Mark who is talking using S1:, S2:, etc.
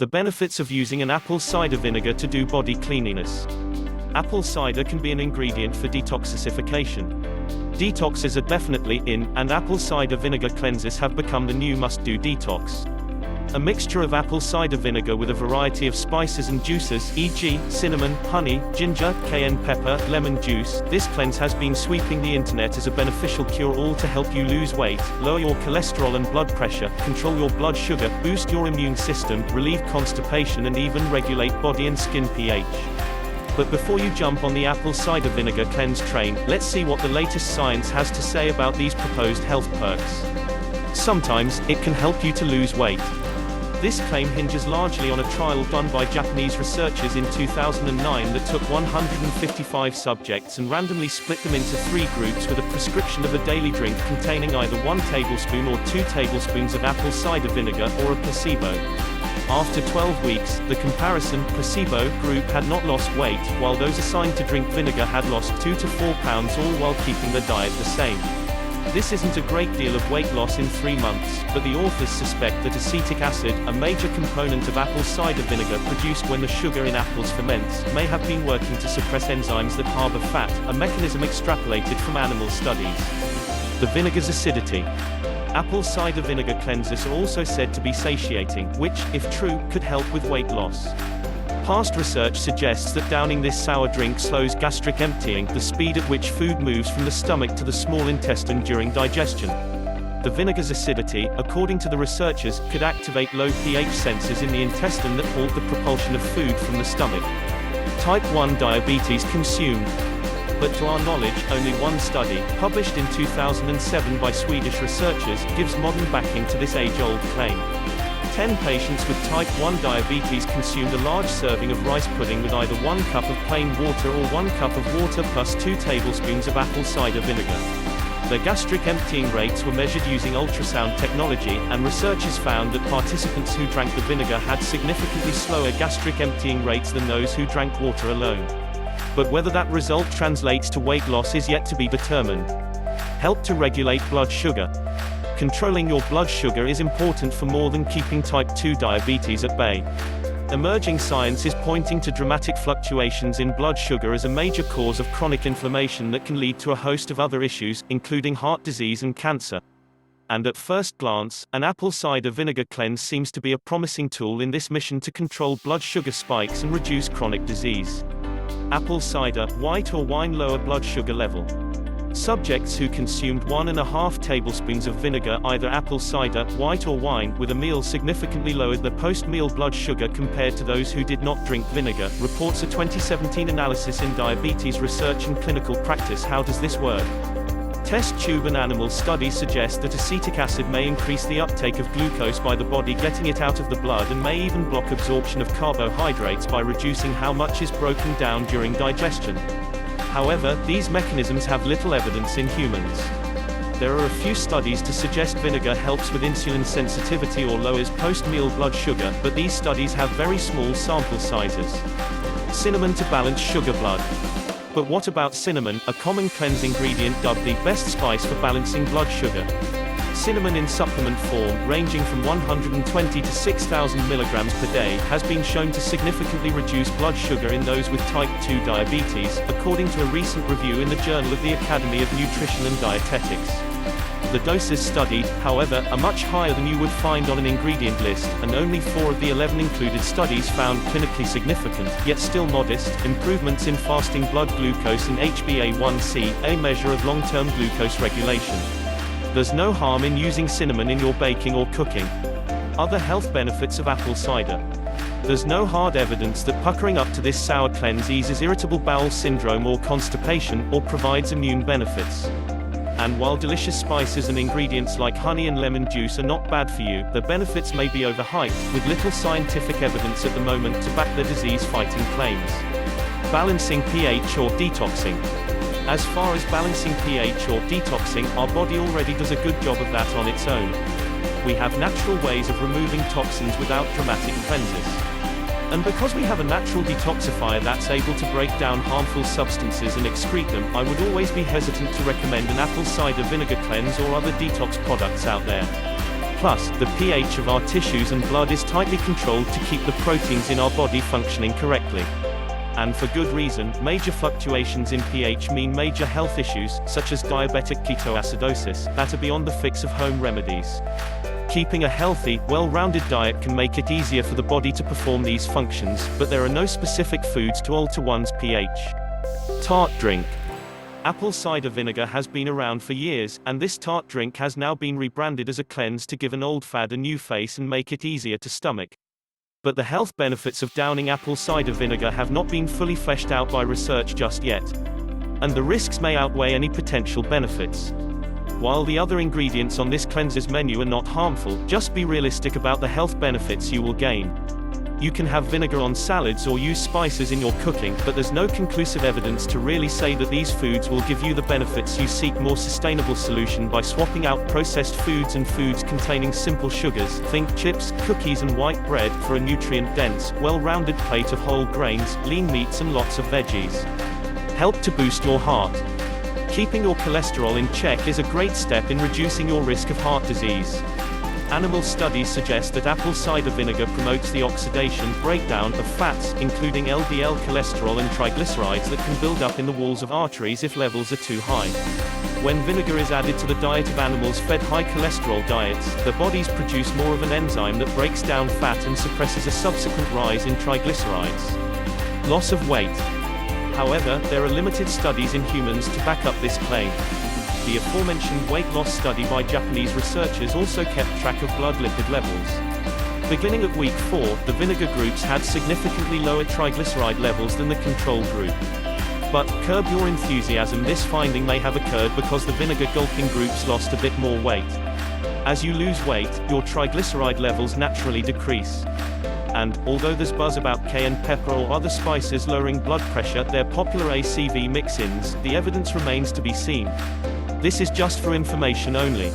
S1: The benefits of using an apple cider vinegar to do body cleanliness. Apple cider can be an ingredient for detoxification. Detoxes are definitely in, and apple cider vinegar cleanses have become the new must-do detox. A mixture of apple cider vinegar with a variety of spices and juices, e.g., cinnamon, honey, ginger, cayenne pepper, lemon juice. This cleanse has been sweeping the internet as a beneficial cure-all to help you lose weight, lower your cholesterol and blood pressure, control your blood sugar, boost your immune system, relieve constipation and even regulate body and skin pH. But before you jump on the apple cider vinegar cleanse train, let's see what the latest science has to say about these proposed health perks. Sometimes, it can help you to lose weight. This claim hinges largely on a trial done by Japanese researchers in 2009 that took 155 subjects and randomly split them into 3 groups with a prescription of a daily drink containing either 1 tablespoon or 2 tablespoons of apple cider vinegar, or a placebo. After 12 weeks, the comparison placebo group had not lost weight, while those assigned to drink vinegar had lost 2 to 4 pounds, all while keeping their diet the same. This isn't a great deal of weight loss in 3 months, but the authors suspect that acetic acid, a major component of apple cider vinegar produced when the sugar in apples ferments, may have been working to suppress enzymes that harbor fat, a mechanism extrapolated from animal studies. The vinegar's acidity. Apple cider vinegar cleanses are also said to be satiating, which, if true, could help with weight loss. Past research suggests that downing this sour drink slows gastric emptying, the speed at which food moves from the stomach to the small intestine during digestion. The vinegar's acidity, according to the researchers, could activate low pH sensors in the intestine that halt the propulsion of food from the stomach. Type 1 diabetes consumed. But to our knowledge, only one study, published in 2007 by Swedish researchers, gives modern backing to this age-old claim. 10 patients with type 1 diabetes consumed a large serving of rice pudding with either 1 cup of plain water or 1 cup of water plus 2 tablespoons of apple cider vinegar. Their gastric emptying rates were measured using ultrasound technology, and researchers found that participants who drank the vinegar had significantly slower gastric emptying rates than those who drank water alone. But whether that result translates to weight loss is yet to be determined. Help to regulate blood sugar. Controlling your blood sugar is important for more than keeping type 2 diabetes at bay. Emerging science is pointing to dramatic fluctuations in blood sugar as a major cause of chronic inflammation that can lead to a host of other issues, including heart disease and cancer. And at first glance, an apple cider vinegar cleanse seems to be a promising tool in this mission to control blood sugar spikes and reduce chronic disease. Apple cider, white or wine lower blood sugar level. Subjects who consumed 1.5 tablespoons of vinegar, either apple cider, white or wine, with a meal significantly lowered their post-meal blood sugar compared to those who did not drink vinegar, reports a 2017 analysis in Diabetes Research and Clinical Practice. How does this work? Test tube and animal studies suggest that acetic acid may increase the uptake of glucose by the body, getting it out of the blood, and may even block absorption of carbohydrates by reducing how much is broken down during digestion. However, these mechanisms have little evidence in humans. There are a few studies to suggest vinegar helps with insulin sensitivity or lowers post-meal blood sugar, but these studies have very small sample sizes. Cinnamon to balance sugar blood. But what about cinnamon, a common cleanse ingredient dubbed the best spice for balancing blood sugar? Cinnamon in supplement form, ranging from 120 to 6,000 milligrams per day, has been shown to significantly reduce blood sugar in those with type 2 diabetes, according to a recent review in the Journal of the Academy of Nutrition and Dietetics. The doses studied, however, are much higher than you would find on an ingredient list, and only 4 of the 11 included studies found clinically significant, yet still modest, improvements in fasting blood glucose and HbA1c, a measure of long-term glucose regulation. There's no harm in using cinnamon in your baking or cooking. Other health benefits of apple cider. There's no hard evidence that puckering up to this sour cleanse eases irritable bowel syndrome or constipation, or provides immune benefits. And while delicious spices and ingredients like honey and lemon juice are not bad for you, their benefits may be overhyped, with little scientific evidence at the moment to back their disease-fighting claims. Balancing pH or detoxing. As far as balancing pH or detoxing, our body already does a good job of that on its own. We have natural ways of removing toxins without dramatic cleanses. And because we have a natural detoxifier that's able to break down harmful substances and excrete them, I would always be hesitant to recommend an apple cider vinegar cleanse or other detox products out there. Plus, the pH of our tissues and blood is tightly controlled to keep the proteins in our body functioning correctly. And for good reason. Major fluctuations in pH mean major health issues, such as diabetic ketoacidosis, that are beyond the fix of home remedies. Keeping a healthy, well-rounded diet can make it easier for the body to perform these functions, but there are no specific foods to alter one's pH. Tart drink. Apple cider vinegar has been around for years, and this tart drink has now been rebranded as a cleanse to give an old fad a new face and make it easier to stomach. But the health benefits of downing apple cider vinegar have not been fully fleshed out by research just yet. And the risks may outweigh any potential benefits. While the other ingredients on this cleanser's menu are not harmful, just be realistic about the health benefits you will gain. You can have vinegar on salads or use spices in your cooking, but there's no conclusive evidence to really say that these foods will give you the benefits you seek. More sustainable solution by swapping out processed foods and foods containing simple sugars, think chips, cookies and white bread, for a nutrient-dense, well-rounded plate of whole grains, lean meats and lots of veggies. Help to boost your heart. Keeping your cholesterol in check is a great step in reducing your risk of heart disease. Animal studies suggest that apple cider vinegar promotes the oxidation, breakdown, of fats, including LDL cholesterol and triglycerides that can build up in the walls of arteries if levels are too high. When vinegar is added to the diet of animals fed high cholesterol diets, their bodies produce more of an enzyme that breaks down fat and suppresses a subsequent rise in triglycerides. Loss of weight. However, there are limited studies in humans to back up this claim. The aforementioned weight loss study by Japanese researchers also kept track of blood lipid levels. Beginning at week 4, the vinegar groups had significantly lower triglyceride levels than the control group. But, curb your enthusiasm, this finding may have occurred because the vinegar gulping groups lost a bit more weight. As you lose weight, your triglyceride levels naturally decrease. And, although there's buzz about cayenne pepper or other spices lowering blood pressure, they're popular ACV mix-ins, the evidence remains to be seen. This is just for information only.